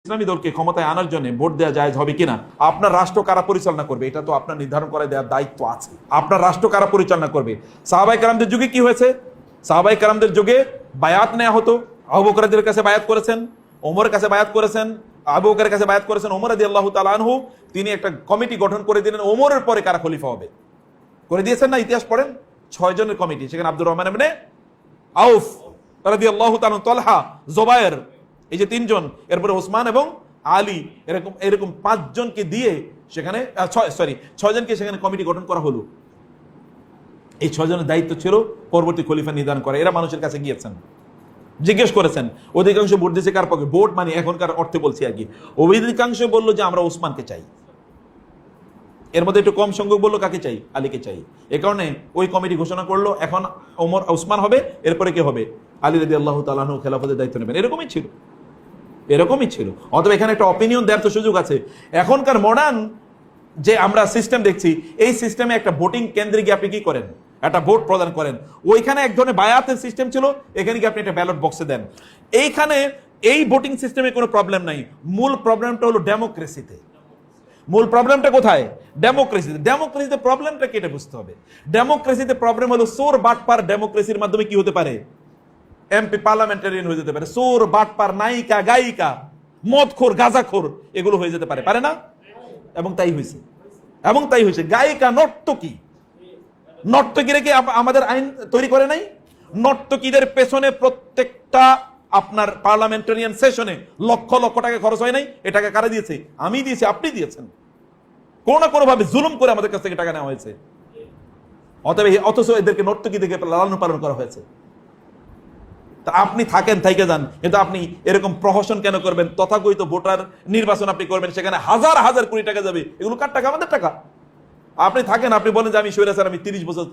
ইসলামী দলকে ক্ষমতায় আনার জন্য ভোট দেওয়া জায়েজ হবে কিনা, আপনার রাষ্ট্র কারা পরিচালনা করবে এটা তো আপনার নির্ধারণ করে দেওয়ার দায়িত্ব আছে। আপনার রাষ্ট্র কারা পরিচালনা করবে? সাহাবায়ে কেরামদের যুগে কি হয়েছে? সাহাবায়ে কেরামদের যুগে বায়াত নেওয়া হতো। আবু বকরের কাছে বায়াত করেছেন, ওমরের কাছে বায়াত করেছেন, আবু বকরের কাছে বায়াত করেছেন ওমর রাদিয়াল্লাহু তাআলা আনহু। তিনি একটা কমিটি গঠন করে দিলেন, ওমরের পরে কারা খলিফা হবে করে দিয়েছেন না? ইতিহাস পড়েন, 6 জনের কমিটি। সেখানে আব্দুর রহমান ইবনে আউফ রাদিয়াল্লাহু তাআলা, তালহা, জুবায়ের, এই যে 3 জন, এরপরে ওসমান এবং আলী, এরকম 5 জনকে দিয়ে সেখানে 6 জনকে সেখানে কমিটি গঠন করা হলো। এই 6 জনের দায়িত্ব ছিল পরবর্তী খলিফা নির্ধারণ করা। এরা মানুষের কাছে গিয়েছেন, জিজ্ঞেস করেছেন, অধিকাংশ ভোট দিয়েছে কার পক্ষে? ভোট মানে এখনকার অর্থে বলছি আর কি। অধিকাংশ বললো যে আমরা ওসমানকে চাই। এর মধ্যে একটু কম সংখ্যক বললো কাকে চাই? আলীকে চাই। এ কারণে ওই কমিটি ঘোষণা করলো এখন ওসমান হবে, এরপরে কে হবে? আলী রাদিয়াল্লাহু তাআলা আনহু খেলাফতের দায়িত্ব নেবেন। এরকমই ছিল। অথবা এখানে একটা অপিনিয়ন দেওয়ার তো সুযোগ আছে। এখনকার মডার্ন যে আমরা সিস্টেম দেখছি, এই সিস্টেমে একটা ভোটিং কেন্দ্রে গিয়ে আপনি কি করেন? একটা ভোট প্রদান করেন। ওইখানে এক ধরনের বায়াতের সিস্টেম ছিল, এখানে গিয়ে আপনি একটা ব্যালট বক্সে দেন। এইখানে এই ভোটিং সিস্টেমে কোনো প্রবলেম নাই। মূল প্রবলেমটা হলো ডেমোক্রেসিতে। মূল প্রবলেমটা কোথায়? ডেমোক্রেসিতে প্রবলেমটা কেটে বুঝতে হবে। ডেমোক্রেসিতে প্রবলেম হলো চোর বাটপার ডেমোক্রেসির মাধ্যমে কি হতে পারে? এমপি, পার্লামেন্টারিয়ান হয়ে যেতে পারে। চোর বাটপার, নায়িকা, গায়িকা, মদখোর, গাঁজাখোর, এগুলো হয়ে যেতে পারে, পারে না? এবং তাই হয়েছে। গায়িকা, নর্তকীরা কি আমাদের আইন তৈরি করে নাই? নর্তকীদের পেছনে প্রত্যেকটা আপনার পার্লামেন্টারিয়ান সেশনে লক্ষ লক্ষ টাকা খরচ হয় নাই? এ টাকা কারা দিয়েছে? আমি দিয়েছি, আপনি দিয়েছেন। কোনো না কোনো ভাবে জুলুম করে আমাদের কাছ থেকে টাকা নেওয়া হয়েছে। অথচ এদেরকে নর্তকী থেকে লালন পালন করা হয়েছে। তা আপনি থাকেন, থাইকে যান, কিন্তু আপনি এরকম প্রহসন কেন করবেন? তথাকথিত ভোটার নির্বাচন আপনি করবেন, সেখানে হাজার হাজার কোটি টাকা যাবে। এগুলো কার টাকা? আমাদের টাকা। আপনি থাকেন, আপনি বলেন যে আমি স্বৈরাচার, আমি 30 বছর